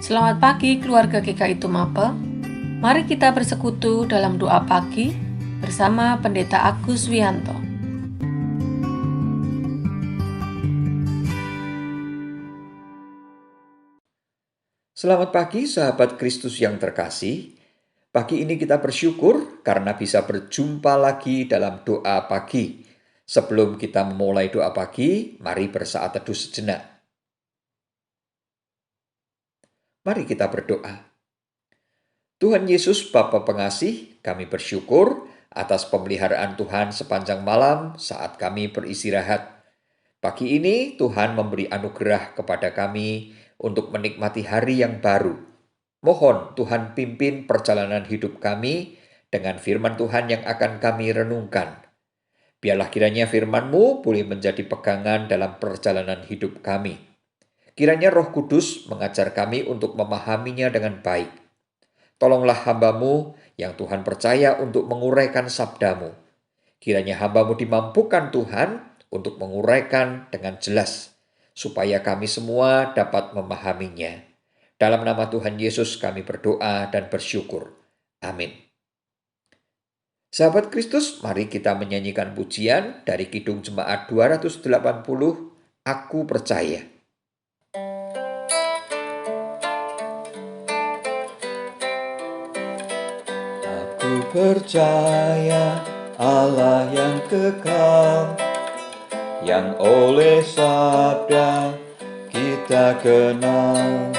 Selamat pagi keluarga GKI Tumape. Mari kita bersekutu dalam doa pagi bersama Pendeta Agus Wianto. Selamat pagi sahabat Kristus yang terkasih. Pagi ini kita bersyukur karena bisa berjumpa lagi dalam doa pagi. Sebelum kita memulai doa pagi, mari bersaat teduh sejenak. Mari kita berdoa. Tuhan Yesus Bapa pengasih, kami bersyukur atas pemeliharaan Tuhan sepanjang malam saat kami beristirahat. Pagi ini Tuhan memberi anugerah kepada kami untuk menikmati hari yang baru. Mohon Tuhan pimpin perjalanan hidup kami dengan firman Tuhan yang akan kami renungkan. Biarlah kiranya firman-Mu boleh menjadi pegangan dalam perjalanan hidup kami. Kiranya Roh Kudus mengajar kami untuk memahaminya dengan baik. Tolonglah hamba-Mu yang Tuhan percaya untuk menguraikan sabda-Mu. Kiranya hamba-Mu dimampukan Tuhan untuk menguraikan dengan jelas, supaya kami semua dapat memahaminya. Dalam nama Tuhan Yesus kami berdoa dan bersyukur. Amin. Sahabat Kristus, mari kita menyanyikan pujian dari Kidung Jemaat 280, Aku Percaya. Aku percaya Allah yang kekal, yang oleh sabda kita kenal.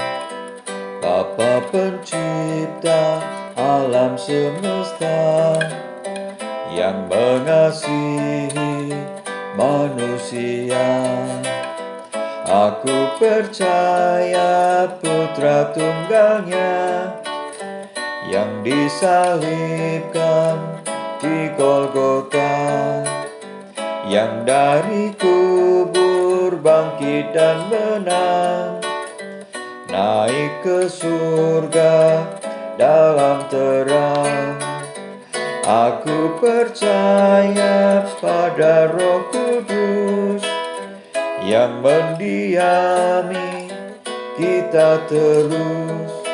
Bapa pencipta alam semesta, yang mengasihi manusia. Aku percaya Putra Tunggalnya yang disalibkan di Golgota, yang dari kubur bangkit dan menang, naik ke surga dalam terang. Aku percaya pada Roh Kudus yang mendiami kita terus.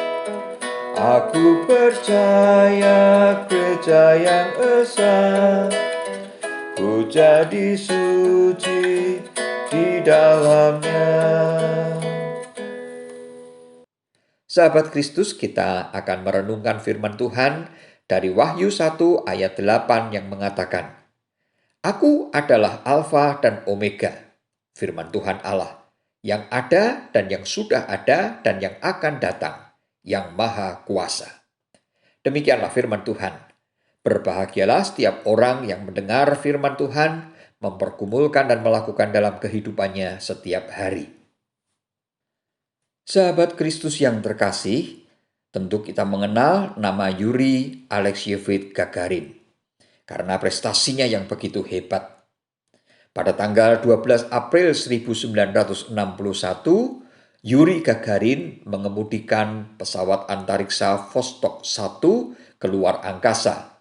Aku percaya gereja yang esa, ku jadi suci di dalamnya. Sahabat Kristus, kita akan merenungkan firman Tuhan dari Wahyu 1 ayat 8 yang mengatakan, Aku adalah Alfa dan Omega, firman Tuhan Allah, yang ada dan yang sudah ada dan yang akan datang, yang maha kuasa. Demikianlah firman Tuhan. Berbahagialah setiap orang yang mendengar firman Tuhan, mempergumulkan dan melakukan dalam kehidupannya setiap hari. Sahabat Kristus yang terkasih, tentu kita mengenal nama Yuri Alexeyevich Gagarin karena prestasinya yang begitu hebat. Pada tanggal 12 April 1961, Yuri Gagarin mengemudikan pesawat antariksa Vostok 1 keluar angkasa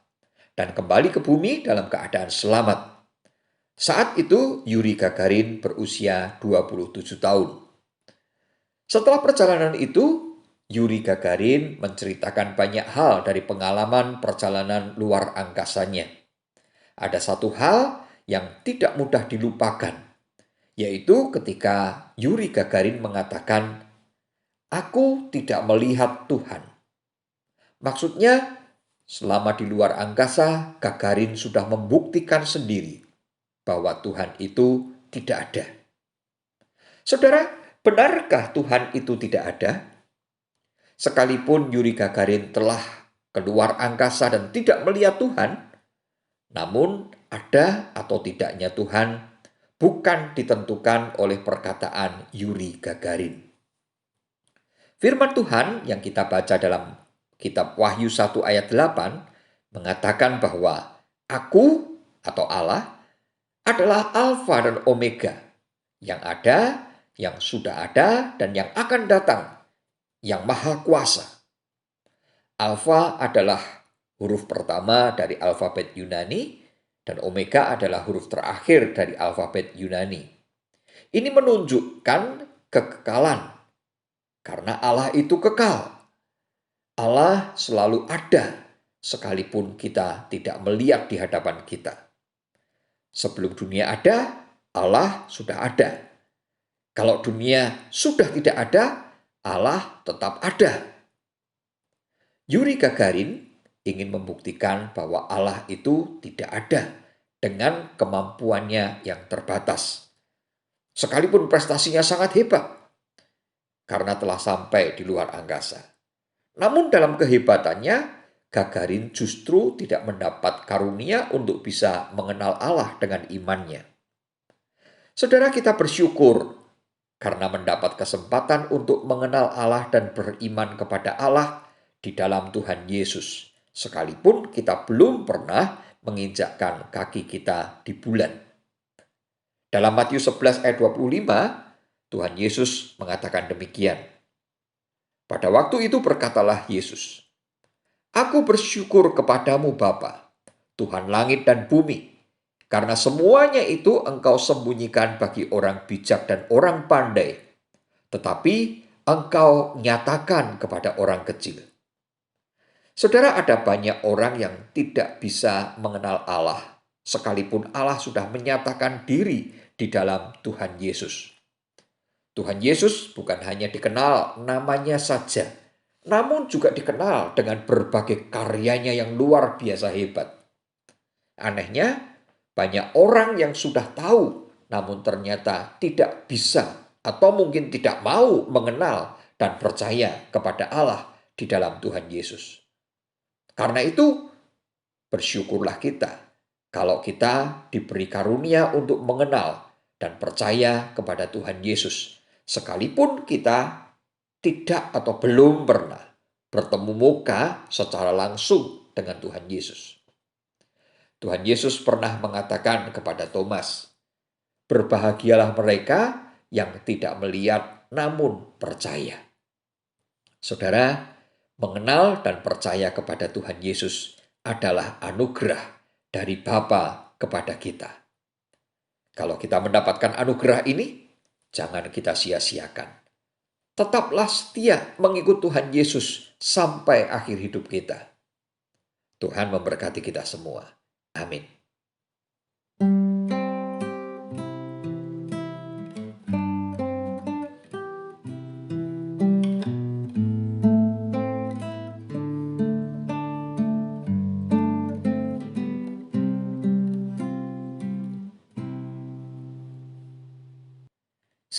dan kembali ke bumi dalam keadaan selamat. Saat itu Yuri Gagarin berusia 27 tahun. Setelah perjalanan itu, Yuri Gagarin menceritakan banyak hal dari pengalaman perjalanan luar angkasanya. Ada satu hal yang tidak mudah dilupakan, yaitu ketika Yuri Gagarin mengatakan, "Aku tidak melihat Tuhan." Maksudnya, selama di luar angkasa, Gagarin sudah membuktikan sendiri bahwa Tuhan itu tidak ada. Saudara, benarkah Tuhan itu tidak ada? Sekalipun Yuri Gagarin telah keluar angkasa dan tidak melihat Tuhan, namun ada atau tidaknya Tuhan bukan ditentukan oleh perkataan Yuri Gagarin. Firman Tuhan yang kita baca dalam kitab Wahyu 1 ayat 8 mengatakan bahwa Aku atau Allah adalah Alfa dan Omega, yang ada, yang sudah ada, dan yang akan datang, yang maha kuasa. Alfa adalah huruf pertama dari alfabet Yunani, dan Omega adalah huruf terakhir dari alfabet Yunani. Ini menunjukkan kekekalan, Karena Allah itu kekal. Allah selalu ada sekalipun kita tidak melihat di hadapan kita. Sebelum dunia ada, Allah sudah ada. Kalau dunia sudah tidak ada, Allah tetap ada. Yuri Gagarin ingin membuktikan bahwa Allah itu tidak ada dengan kemampuannya yang terbatas. Sekalipun prestasinya sangat hebat, karena telah sampai di luar angkasa. Namun dalam kehebatannya, Gagarin justru tidak mendapat karunia untuk bisa mengenal Allah dengan imannya. Saudara, kita bersyukur karena mendapat kesempatan untuk mengenal Allah dan beriman kepada Allah di dalam Tuhan Yesus, sekalipun kita belum pernah menginjakkan kaki kita di bulan. Dalam Matius 11 ayat 25, Tuhan Yesus mengatakan demikian. Pada waktu itu berkatalah Yesus, "Aku bersyukur kepadamu Bapa, Tuhan langit dan bumi, karena semuanya itu Engkau sembunyikan bagi orang bijak dan orang pandai, tetapi Engkau nyatakan kepada orang kecil." Saudara, ada banyak orang yang tidak bisa mengenal Allah, sekalipun Allah sudah menyatakan diri di dalam Tuhan Yesus. Tuhan Yesus bukan hanya dikenal namanya saja, namun juga dikenal dengan berbagai karyanya yang luar biasa hebat. Anehnya, banyak orang yang sudah tahu, namun ternyata tidak bisa atau mungkin tidak mau mengenal dan percaya kepada Allah di dalam Tuhan Yesus. Karena itu, bersyukurlah kita kalau kita diberi karunia untuk mengenal dan percaya kepada Tuhan Yesus, sekalipun kita tidak atau belum pernah bertemu muka secara langsung dengan Tuhan Yesus. Tuhan Yesus pernah mengatakan kepada Thomas, "Berbahagialah mereka yang tidak melihat namun percaya." Saudara, mengenal dan percaya kepada Tuhan Yesus adalah anugerah dari Bapa kepada kita. Kalau kita mendapatkan anugerah ini, jangan kita sia-siakan. Tetaplah setia mengikut Tuhan Yesus sampai akhir hidup kita. Tuhan memberkati kita semua. Amin.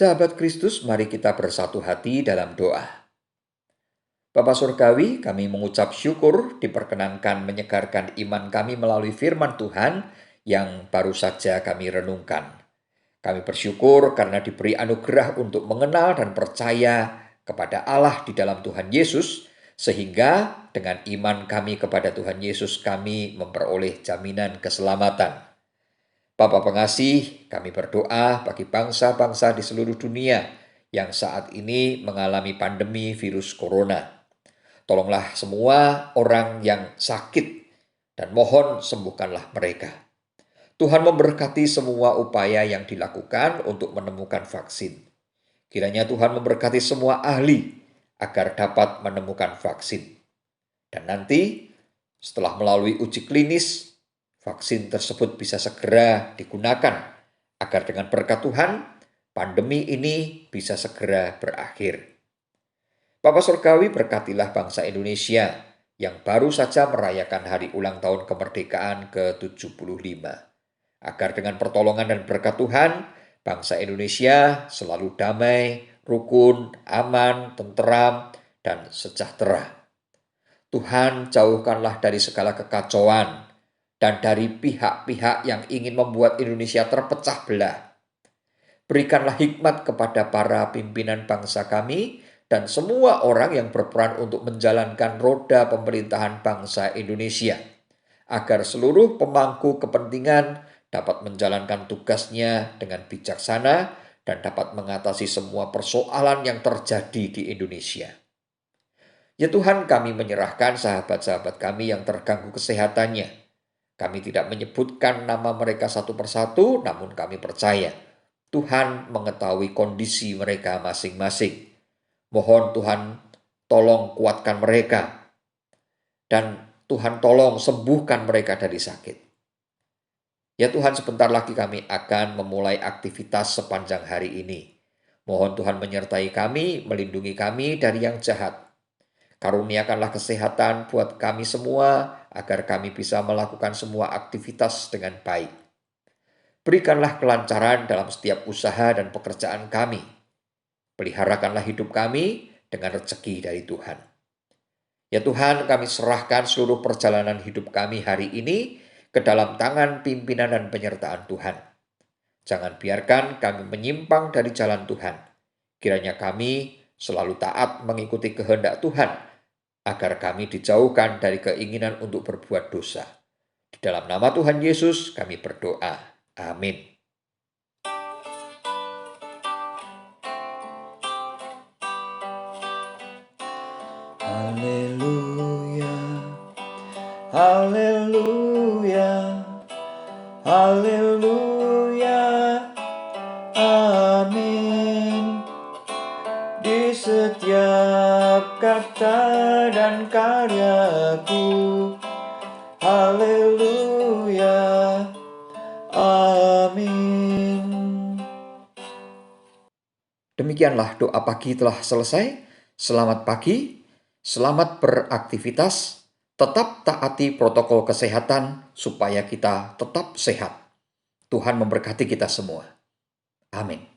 Sahabat Kristus, mari kita bersatu hati dalam doa. Bapa Surgawi, kami mengucap syukur diperkenankan menyegarkan iman kami melalui firman Tuhan yang baru saja kami renungkan. Kami bersyukur karena diberi anugerah untuk mengenal dan percaya kepada Allah di dalam Tuhan Yesus, sehingga dengan iman kami kepada Tuhan Yesus kami memperoleh jaminan keselamatan. Bapa pengasih, kami berdoa bagi bangsa-bangsa di seluruh dunia yang saat ini mengalami pandemi virus corona. Tolonglah semua orang yang sakit dan mohon sembuhkanlah mereka. Tuhan memberkati semua upaya yang dilakukan untuk menemukan vaksin. Kiranya Tuhan memberkati semua ahli agar dapat menemukan vaksin. Dan nanti setelah melalui uji klinis, vaksin tersebut bisa segera digunakan agar dengan berkat Tuhan, pandemi ini bisa segera berakhir. Bapa Surgawi, berkatilah bangsa Indonesia yang baru saja merayakan hari ulang tahun kemerdekaan ke-75. Agar dengan pertolongan dan berkat Tuhan, bangsa Indonesia selalu damai, rukun, aman, tenteram, dan sejahtera. Tuhan, jauhkanlah dari segala kekacauan dan dari pihak-pihak yang ingin membuat Indonesia terpecah belah. Berikanlah hikmat kepada para pimpinan bangsa kami dan semua orang yang berperan untuk menjalankan roda pemerintahan bangsa Indonesia, agar seluruh pemangku kepentingan dapat menjalankan tugasnya dengan bijaksana dan dapat mengatasi semua persoalan yang terjadi di Indonesia. Ya Tuhan, kami menyerahkan sahabat-sahabat kami yang terganggu kesehatannya. Kami tidak menyebutkan nama mereka satu persatu, namun kami percaya Tuhan mengetahui kondisi mereka masing-masing. Mohon Tuhan tolong kuatkan mereka, dan Tuhan tolong sembuhkan mereka dari sakit. Ya Tuhan, sebentar lagi kami akan memulai aktivitas sepanjang hari ini. Mohon Tuhan menyertai kami, melindungi kami dari yang jahat. Karuniakanlah kesehatan buat kami semua, agar kami bisa melakukan semua aktivitas dengan baik. Berikanlah kelancaran dalam setiap usaha dan pekerjaan kami. Peliharakanlah hidup kami dengan rezeki dari Tuhan. Ya Tuhan, kami serahkan seluruh perjalanan hidup kami hari ini ke dalam tangan pimpinan dan penyertaan Tuhan. Jangan biarkan kami menyimpang dari jalan Tuhan. Kiranya kami selalu taat mengikuti kehendak Tuhan, agar kami dijauhkan dari keinginan untuk berbuat dosa. Di dalam nama Tuhan Yesus kami berdoa. Amin. Haleluya, haleluya, haleluya, amin. Di setiap kata dan karyaku, haleluya, amin. Demikianlah doa pagi telah selesai. Selamat pagi, selamat beraktivitas, tetap taati protokol kesehatan supaya kita tetap sehat. Tuhan memberkati kita semua. Amin.